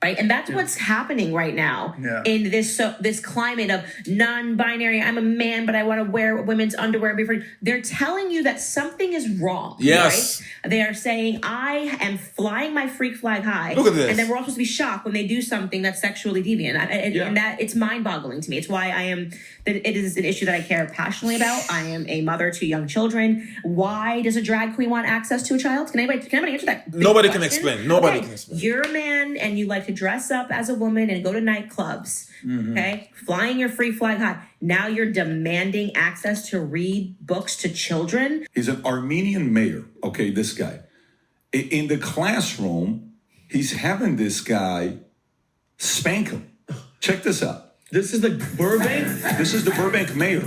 right? And that's what's happening right now in this climate of non-binary. I'm a man, but I want to wear women's underwear before. They're telling you that something is wrong. Yes. Right? They are saying, I am flying my freak flag high. Look at this. And then we're all supposed to be shocked when they do something that's sexually deviant. And that it's mind-boggling to me. It's why it is an issue that I care passionately about. I am a mother to young children. Why does a drag queen want access to a child? Can anybody answer that? Nobody can explain. Nobody can explain. You're a man and you like to dress up as a woman and go to nightclubs. Okay, flying your free flag high. Now you're demanding access to read books to children. He's an Armenian mayor. Okay, this guy. In the classroom, he's having this guy spank him. Check this out. This is the Burbank? This is the Burbank mayor.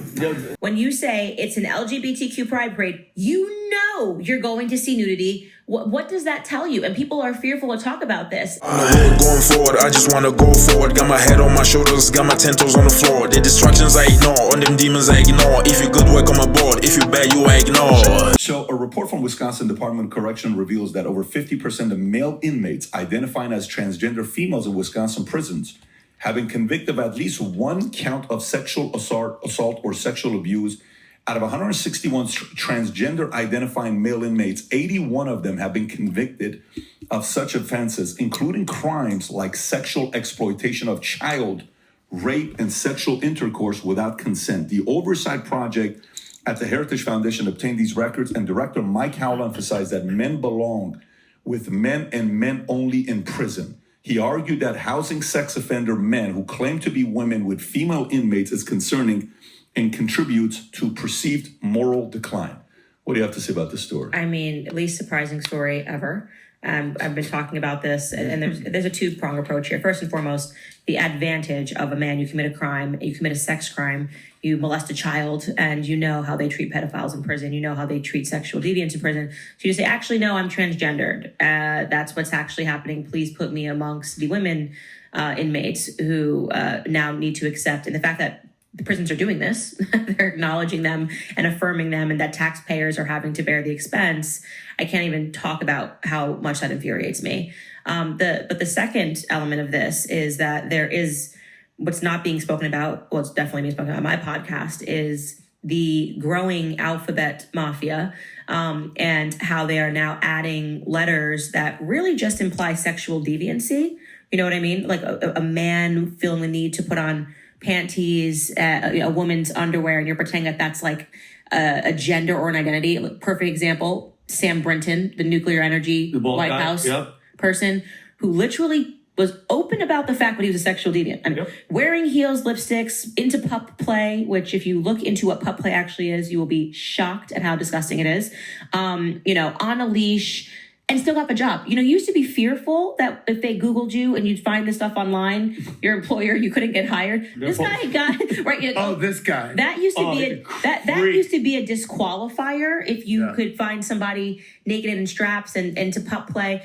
When you say it's an LGBTQ pride parade, you know you're going to see nudity. What does that tell you? And people are fearful to talk about this. On the hood going forward, I just want to go forward. Got my head on my shoulders, got my 10 toes on the floor. The distractions I ignore, on them demons I ignore. If you good, welcome aboard. If you bad, you I ignore. So a report from Wisconsin Department of Correction reveals that over 50% of male inmates identifying as transgender females in Wisconsin prisons have been convicted of at least one count of sexual assault or sexual abuse. Out of 161 transgender identifying male inmates, 81 of them have been convicted of such offenses, including crimes like sexual exploitation of child, rape, and sexual intercourse without consent. The Oversight Project at the Heritage Foundation obtained these records, and Director Mike Howell emphasized that men belong with men and men only in prison. He argued that housing sex offender men who claim to be women with female inmates is concerning and contributes to perceived moral decline. What do you have to say about this story? I mean, least surprising story ever. I've been talking about this, and there's a two-pronged approach here. First and foremost, the advantage of a man. You commit a crime, you commit a sex crime, you molest a child, and you know how they treat pedophiles in prison. You know how they treat sexual deviants in prison. So you say, actually, no, I'm transgendered. That's what's actually happening. Please put me amongst the women inmates who now need to accept. And the fact that the prisons are doing this, they're acknowledging them and affirming them, and that taxpayers are having to bear the expense. I can't even talk about how much that infuriates me. But the second element of this is that there is what's not being spoken about. Well, it's definitely being spoken about on my podcast is the growing alphabet mafia, and how they are now adding letters that really just imply sexual deviancy. You know what I mean? Like a man feeling the need to put on panties, a woman's underwear, and you're pretending that that's like a gender or an identity. Perfect example, Sam Brinton, the nuclear energy White House person who literally was open about the fact that he was a sexual deviant. I mean, wearing heels, lipsticks, into pup play, which if you look into what pup play actually is, you will be shocked at how disgusting it is. On a leash, and still got the job. You used to be fearful that if they Googled you and you'd find this stuff online, your employer, you couldn't get hired. This guy got right. This guy. That used to be that used to be a disqualifier if you could find somebody naked and in straps and to pup play.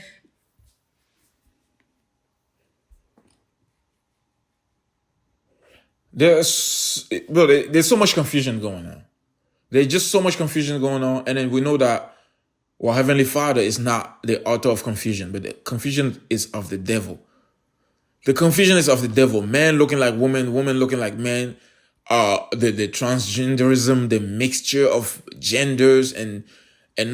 There's so much confusion going on. There's just so much confusion going on, and then we know that. Well, Heavenly Father is not the author of confusion, but the confusion is of the devil. The confusion is of the devil. Man looking like woman, woman looking like man. The transgenderism, the mixture of genders and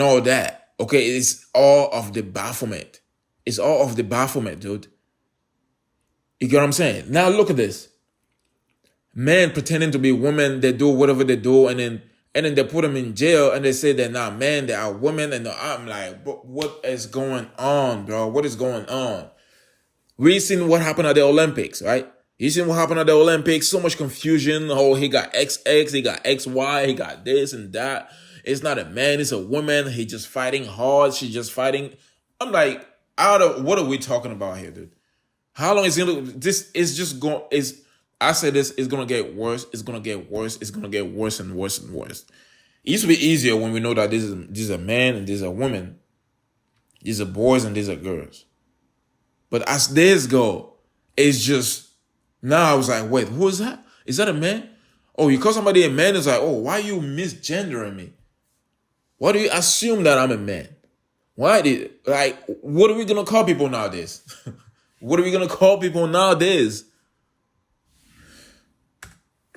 all that. Okay, it's all of the bafflement. It's all of the bafflement, dude. You get what I'm saying? Now look at this. Men pretending to be women, they do whatever they do, and then they put them in jail and they say they're not men, they are women. And I'm like, what is going on, bro? What is going on? We seen what happened at the Olympics, right? You seen what happened at the Olympics? So much confusion. Oh, he got XX, he got XY, he got this and that. It's not a man, it's a woman. He just fighting hard. She's just fighting. I'm like, what are we talking about here, dude? How long is this? Is just going, I said this is going to get worse. It's going to get worse. It's going to get worse and worse and worse. It used to be easier when we know that this is a man and this is a woman. These are boys and these are girls. But as days go, it's just, now I was like, wait, who is that? Is that a man? Oh, you call somebody a man? It's like, oh, why are you misgendering me? Why do you assume that I'm a man? What are we going to call people nowadays? What are we gonna call people nowadays?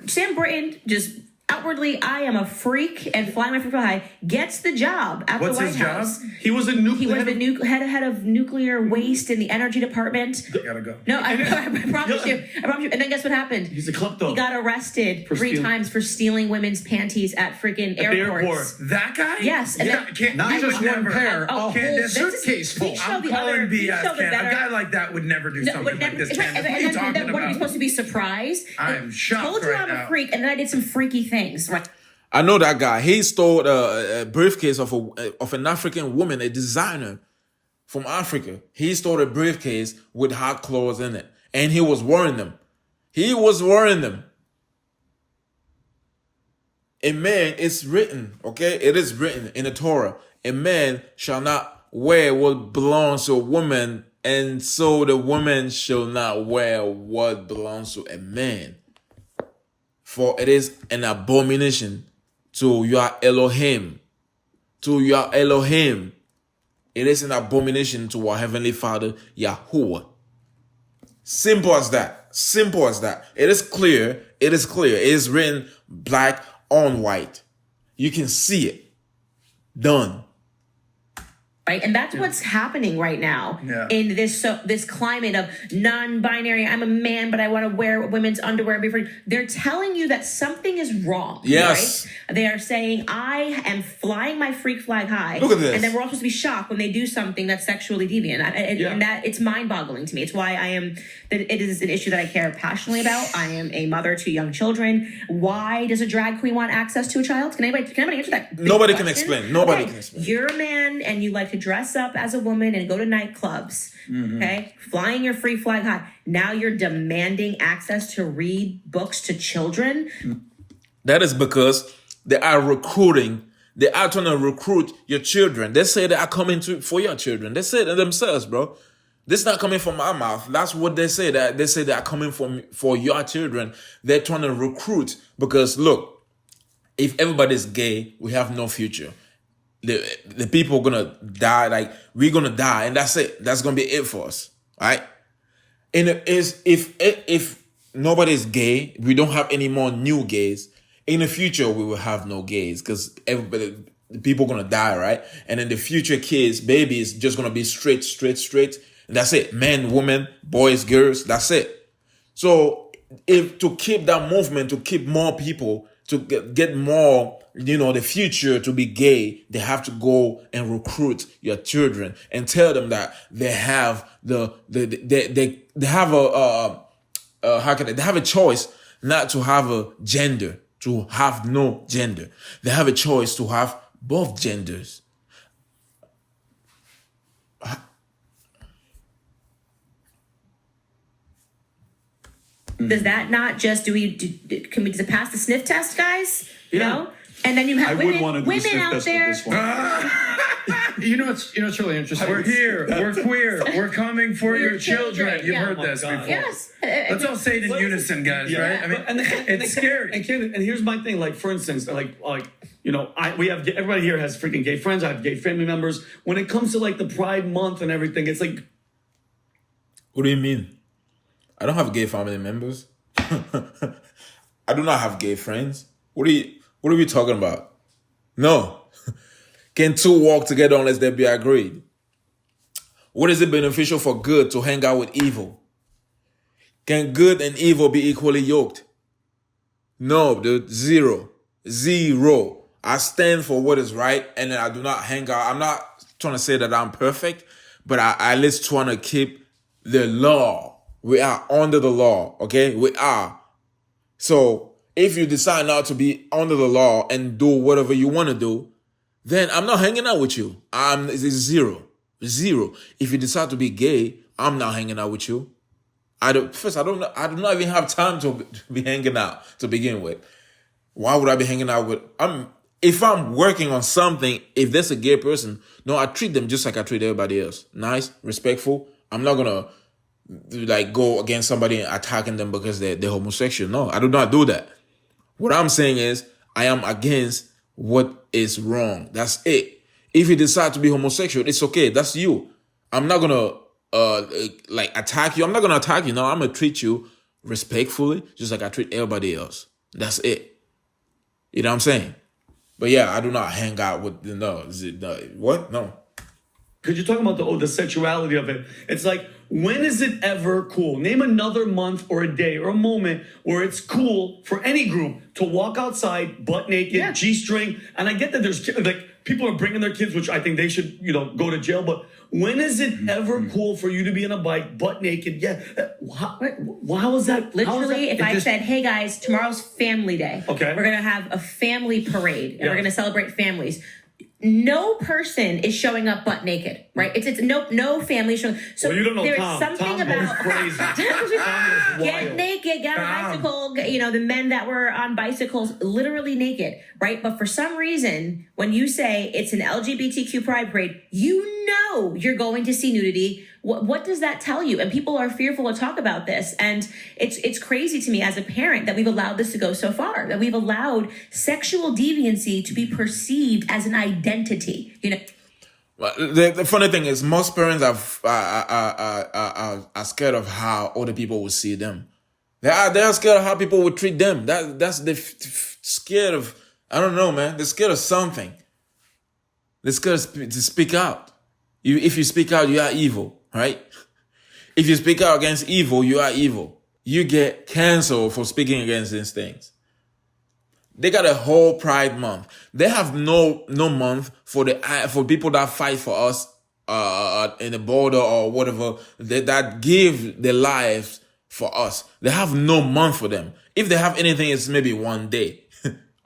Sam Brinton just outwardly, I am a freak and flying my freak high, gets the job at What's the White his job? House. He was a He nuclear. was the head of nuclear waste in the energy department. Gotta go. No, I promise you. I promise you. And then guess what happened? He's a klepto. He got arrested For 3 stealing. times for stealing women's panties at freaking At the airports. airport. That guy? Yes, and Yeah, then- Not I just would one never- pair, oh, a whole Candace, suitcase full. He showed I'm the calling other- he BS, showed the Ken. A better- guy like that would never do No, something like this, and Candace. What are you then talking what are you about? supposed to be surprised? I'm shocked Told you right I'm now. a freak, and then I did some freaky things. Right? I know that guy. He stole a briefcase of an African woman, a designer from Africa. He stole a briefcase with hot clothes in it, and he was wearing them. He was wearing them. A man, it's written, okay? It is written in the Torah. A man shall not wear what belongs to a woman, and so the woman shall not wear what belongs to a man. For it is an abomination to your Elohim. To your Elohim. It is an abomination to our Heavenly Father, Yahuwah. Simple as that. Simple as that. It is clear. It is clear. It is written black on white. You can see it. Done. Right, and that's what's happening right now Yeah. in this climate of non-binary. I'm a man, but I want to wear women's underwear. They're telling you that something is wrong. Yes. Right? They are saying I am flying my freak flag high. Look at this. And then we're all supposed to be shocked when they do something that's sexually deviant. And that it's mind-boggling to me. It's why it is an issue that I care passionately about. I am a mother to young children. Why does a drag queen want access to a child? Can anybody answer that? big Nobody can question? explain. Nobody Okay, can explain. You're a man and you like to dress up as a woman and go to nightclubs. Okay, flying your free flag high. Now you're demanding access to read books to children. That is because they are recruiting. They are trying to recruit your children. They say they are coming for your children. They say it themselves, bro. This is not coming from my mouth. That's what they say. That they say they are coming for your children. They're trying to recruit because look, if everybody's gay, we have no future. The people are gonna die. Like we're gonna die, and that's it. That's gonna be it for us, right? And it is if nobody's gay, we don't have any more new gays. In the future, we will have no gays because everybody, the people are gonna die, right? And then the future kids, babies, just gonna be straight. And that's it. Men, women, boys, girls. That's it. So if to keep that movement, to keep more people, to get more, the future to be gay, they have to go and recruit your children and tell them that they have they have they have a choice not to have a gender, to have no gender. They have a choice to have both genders. Does that not just can we just pass the sniff test, guys? You Yeah. know, and then you I have would want to do the women sniff out test there. with this one. You know what's really interesting? We're here. We're queer. We're coming for your children. You've Yeah. heard this Oh my before. God. Yes. Let's all say it in unison, guys, right? I mean, it's scary. And here's my thing. Like, for instance, we have everybody here has freaking gay friends. I have gay family members. When it comes to like the Pride Month and everything, it's like, What do you mean? I don't have gay family members. I do not have gay friends. What are we talking about? No. Can two walk together unless they be agreed? What is it beneficial for good to hang out with evil? Can good and evil be equally yoked? No, dude. Zero. I stand for what is right, and I do not hang out. I'm not trying to say that I'm perfect, but I at least trying to keep the law. We are under the law, okay? We are. So if you decide not to be under the law and do whatever you want to do, then I'm not hanging out with you. It's zero. If you decide to be gay, I'm not hanging out with you. I do not even have time to be hanging out to begin with. Why would I be hanging out with? If I'm working on something, if there's a gay person, no, I treat them just like I treat everybody else. Nice, respectful. I'm not gonna go against somebody and attacking them because they're homosexual. No, I do not do that. What I'm saying is I am against what is wrong. That's it. If you decide to be homosexual, it's okay. That's you. I'm not gonna like attack you. I'm not gonna attack you. No, I'm gonna treat you respectfully, just like I treat everybody else. That's it. You know what I'm saying? But yeah, I do not hang out with what? No. Because you're talking about the sexuality of it. It's like, when is it ever cool? Name another month or a day or a moment where it's cool for any group to walk outside butt naked, G-string. And I get that there's like people are bringing their kids, which I think they should, go to jail. But when is it ever cool for you to be on a bike butt naked? Yeah. How is that? Literally, if I said, hey guys, tomorrow's family day. Okay. We're going to have a family parade and we're going to celebrate families. No person is showing up butt naked, right? It's no family showing. So well, you don't know there's Tom. something Tom about crazy. get naked, get on a bicycle. The men that were on bicycles, literally naked, right? But for some reason, when you say it's an LGBTQ pride parade, you're going to see nudity. What does that tell you? And people are fearful to talk about this. And it's crazy to me as a parent that we've allowed this to go so far, that we've allowed sexual deviancy to be perceived as an identity, The funny thing is, most parents are scared of how other people will see them. They're scared of how people will treat them. That's scared of. I don't know, man. They're scared of something. They're scared to speak out. If you speak out, you are evil, right? If you speak out against evil, you are evil. You get canceled for speaking against these things. They got a whole Pride Month. They have no month for people that fight for us in the border or whatever, that give their lives for us. They have no month for them. If they have anything, it's maybe one day.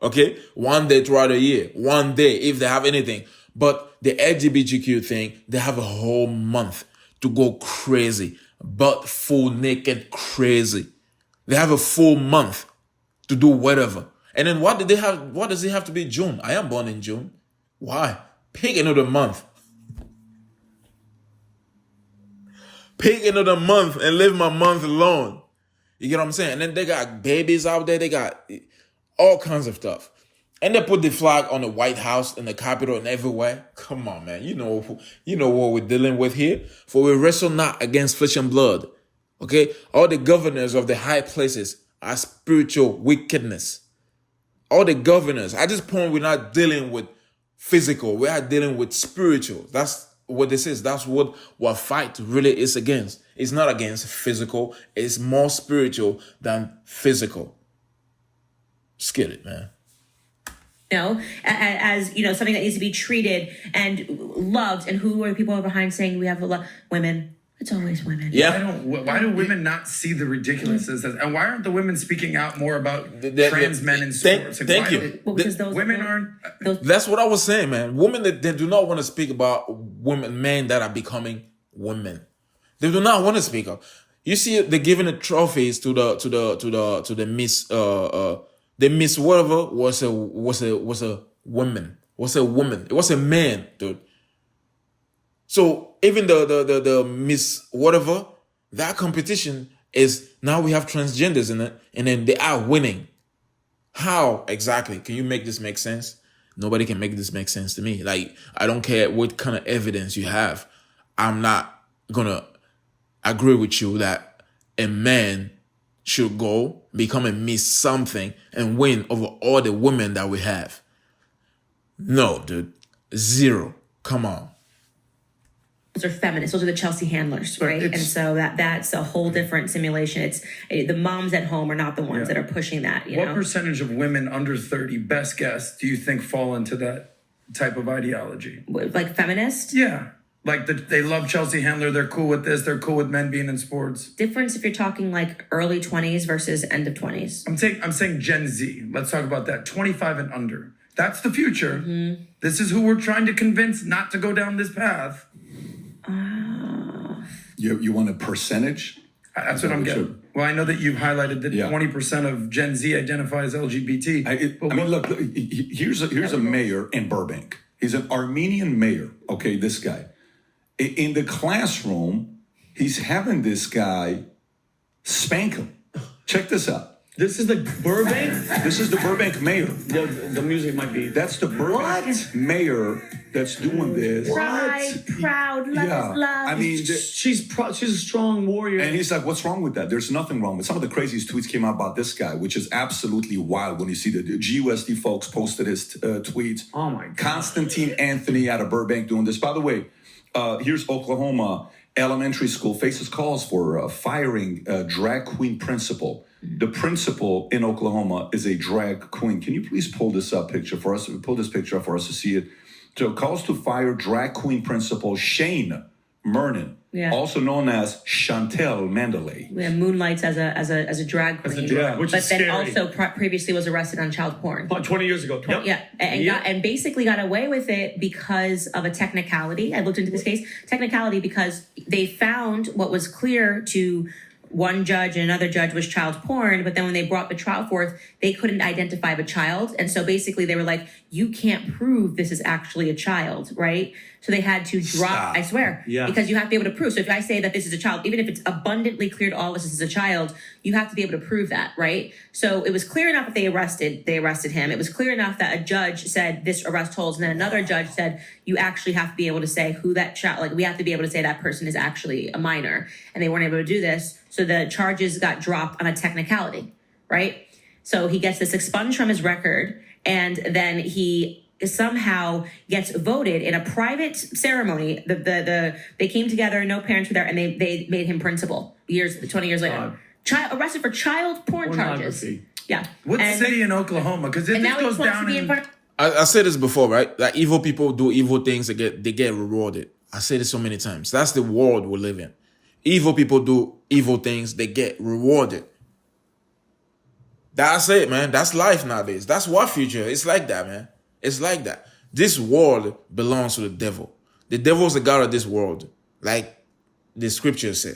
Okay? One day throughout the year. One day, if they have anything. But the LGBTQ thing, they have a whole month to go crazy. Butt full naked crazy. They have a full month to do whatever. And then what does it have to be June? I am born in June. Why? Pick another month. Pick another month and leave my month alone. You get what I'm saying? And then they got babies out there. They got all kinds of stuff. And they put the flag on the White House and the Capitol and everywhere. Come on, man. You know what we're dealing with here. For we wrestle not against flesh and blood. Okay? All the governors of the high places are spiritual wickedness. All the governors. At this point, we're not dealing with physical. We are dealing with spiritual. That's what this is. That's what fight really is against. It's not against physical. It's more spiritual than physical. Just get it, man. As something that needs to be treated and loved. And who are the people behind saying we have women? It's always women. Yeah. Why do women not see the ridiculousness? And why aren't the women speaking out more about trans men in sports? Thank you. Because those women aren't. That's what I was saying, man. Women that they do not want to speak about men that are becoming women. They do not want to speak up. You see, they're giving the trophies to the Miss. The Miss whatever was a woman. Was a woman. It was a man, dude. So even the Miss whatever, that competition is now we have transgenders in it, and then they are winning. How exactly? Can you make this make sense? Nobody can make this make sense to me. Like, I don't care what kind of evidence you have. I'm not gonna agree with you that a man should go become a Miss something and win over all the women that we have. No, dude. Zero. Come on. Those are feminists. Those are the Chelsea handlers, right? And so that's a whole different simulation. It's the moms at home are not the ones that are pushing that. What percentage of women under 30, best guess, do you think fall into that type of ideology? Like feminist? Yeah. Like they love Chelsea Handler. They're cool with this. They're cool with men being in sports. Difference if you're talking like early 20s versus end of 20s. I'm saying Gen Z. Let's talk about that. 25 and under. That's the future. Mm-hmm. This is who we're trying to convince not to go down this path. You want a percentage? That's what I'm getting. Well, I know that you've highlighted that 20% of Gen Z identify as LGBT. Look, here's a mayor in Burbank. He's an Armenian mayor. Okay, this guy. In the classroom, he's having this guy spank him. Check this out. This is the Burbank. This is the Burbank mayor. The music might be. That's the Burbank mayor that's doing this. Pride, proud, love Yeah. is love. I mean, She's a strong warrior. and he's like, what's wrong with that? There's nothing wrong with some of the craziest tweets came out about this guy, which is absolutely wild when you see the GUSD folks posted his tweets. Oh my God. Constantine Anthony out of Burbank doing this. By the way, here's Oklahoma elementary school faces calls for firing a drag queen principal. The principal in Oklahoma is a drag queen. Can you please pull this picture for us? Pull this picture up for us to see it. So calls to fire drag queen principal Shane Mernon, also known as Chantel Mandalay. Yeah, moonlights as a drag queen. Which but is then scary. also previously was arrested on child porn. 20 years ago. Yep. Yeah, and basically got away with it because of a technicality. I looked into this case. Technicality because they found what was clear to one judge and another judge was child porn, but then when they brought the trial forth, they couldn't identify the child. And so basically they were like, you can't prove this is actually a child, right? So they had to drop, I swear, because you have to be able to prove. So if I say that this is a child, even if it's abundantly clear to all of us this is a child, you have to be able to prove that, right? So it was clear enough that they arrested him. It was clear enough that a judge said this arrest holds, and then another judge said you actually have to be able to say who that child, like we have to be able to say that person is actually a minor, and they weren't able to do this. So the charges got dropped on a technicality, right? So he gets this expunged from his record, and then he somehow gets voted in a private ceremony. They came together, no parents were there, and they made him principal 20 years later. Arrested for child porn charges. Yeah. What city in Oklahoma? Because if this goes down in... I said this before, right? Like evil people do evil things, they get rewarded. I said it so many times. That's the world we live in. Evil people do evil things, they get rewarded. That's it, man. That's life nowadays. That's what future. It's like that, man. It's like that. This world belongs to the devil. The devil is the God of this world, like the scriptures say.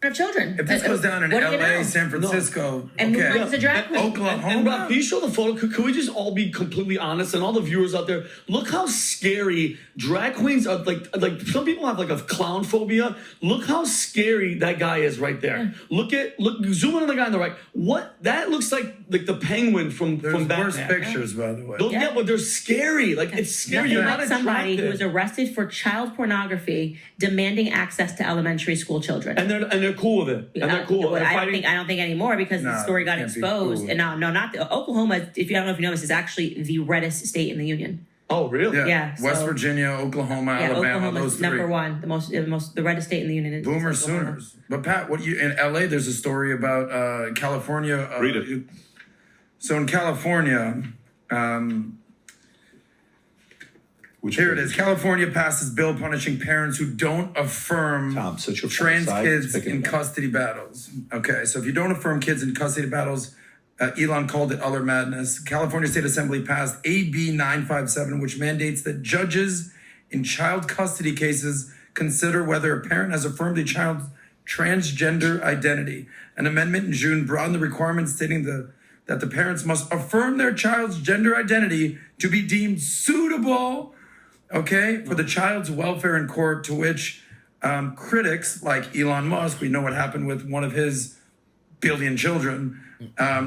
Of children. If this goes down in LA, San Francisco, and Moonlight's a drag queen. Oklahoma. And Rob, can you show the photo? Could we just all be completely honest? And all the viewers out there, look how scary drag queens are. Like some people have like a clown phobia. Look how scary that guy is right there. Look, zoom in on the guy on the right. What that looks like the penguin from Batman. Worse pictures, by the way. Yeah, but they're scary. Like it's scary. You're not somebody attracted. who was arrested for child pornography, demanding access to elementary school children. And they're cool with it. And they're cool. I don't think anymore because the story got exposed. Cool. And no, not Oklahoma. If you don't know if you know this, is actually the reddest state in the union. Oh, really? Yeah. West Virginia, Oklahoma, Alabama, Oklahoma's those three. number one, the reddest state in the union. Boomer Sooners. But Pat, in LA, there's a story about California. Read it. So in California, here it is. California passes bill punishing parents who don't affirm Tom, sit your trans side, kids pick it in up. custody battles. Okay, so if you don't affirm kids in custody battles, Elon called it utter madness. California State Assembly passed AB 957, which mandates that judges in child custody cases consider whether a parent has affirmed a child's transgender identity. An amendment in June broadened the requirement stating that the parents must affirm their child's gender identity to be deemed suitable, for the child's welfare in court, to which critics like Elon Musk, we know what happened with one of his billion children,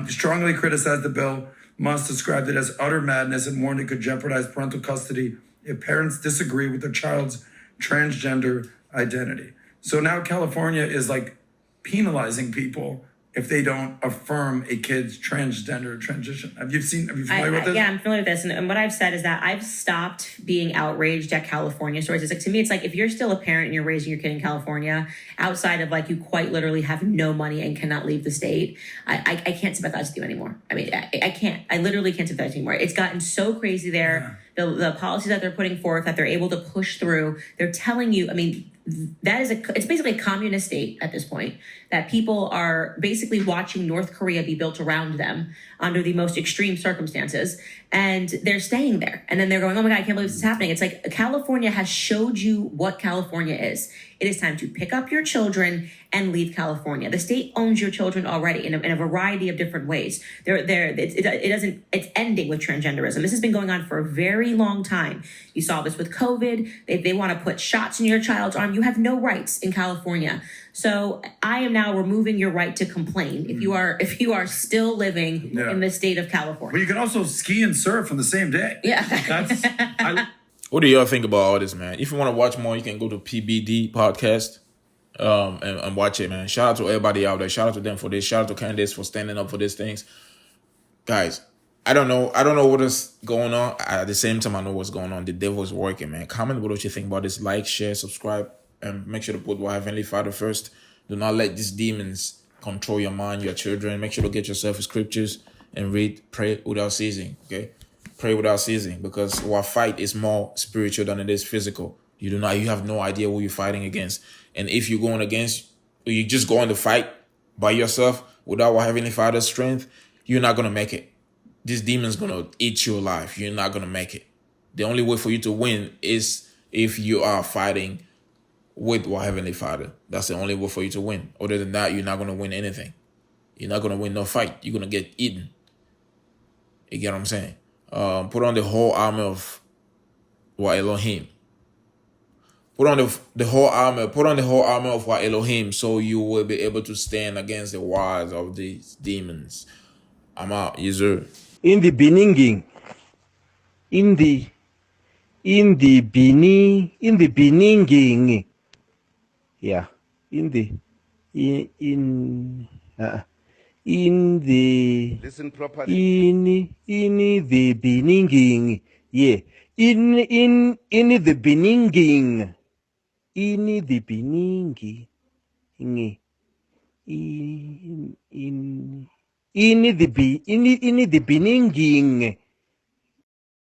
strongly criticized the bill. Musk described it as utter madness and warned it could jeopardize parental custody if parents disagree with their child's transgender identity. So now California is like penalizing people if they don't affirm a kid's transgender transition. Are you familiar with this? Yeah, I'm familiar with this. And what I've said is that I've stopped being outraged at California stories. It's like, to me, it's like if you're still a parent and you're raising your kid in California, outside of like you quite literally have no money and cannot leave the state, I can't sympathize with you anymore. I mean, I can't. I literally can't sympathize anymore. It's gotten so crazy there. Yeah. The policies that they're putting forth, that they're able to push through, they're telling you, I mean, it's basically a communist state at this point, that people are basically watching North Korea be built around them under the most extreme circumstances, and they're staying there. And then they're going, oh my God, I can't believe this is happening. It's like California has showed you what California is. It is time to pick up your children and leave California. The state owns your children already in a variety of different ways. It's ending with transgenderism. This has been going on for a very long time. You saw this with COVID. They want to put shots in your child's arm. You have no rights in California. So I am now removing your right to complain if you are still living Yeah. in the state of But California. you can also ski and surf on the same day. Yeah. What do y'all think about all this, man? If you want to watch more, you can go to PBD podcast and watch it, man. Shout out to everybody out there. Shout out to them for this. Shout out to Candace for standing up for these things. Guys, I don't know what is going on. At the same time, I know what's going on. The devil is working, man. Comment what you think about this. Like, share, subscribe, and make sure to put our Heavenly Father first. Do not let these demons control your mind, your children. Make sure to get yourself scriptures and read, pray without ceasing, okay? Pray without ceasing, because our fight is more spiritual than it is physical. You have no idea who you're fighting against. And if you're going against, or you just go on the fight by yourself without our Heavenly Father's strength, you're not going to make it. This demon's going to eat you alive. You're not going to make it. The only way for you to win is if you are fighting with our Heavenly Father. That's the only way for you to win. Other than that, you're not going to win anything. You're not going to win no fight. You're going to get eaten. You get what I'm saying? Put on the whole armor of our Elohim. Put on the whole armor. Put on the whole armor of our Elohim, so you will be able to stand against the wiles of these demons. I'm out. Yes, sir. In the beginning, in the beginning, yeah, in the Listen properly. in the beginning, yeah, in the beginning, in the beginning, in the beginning,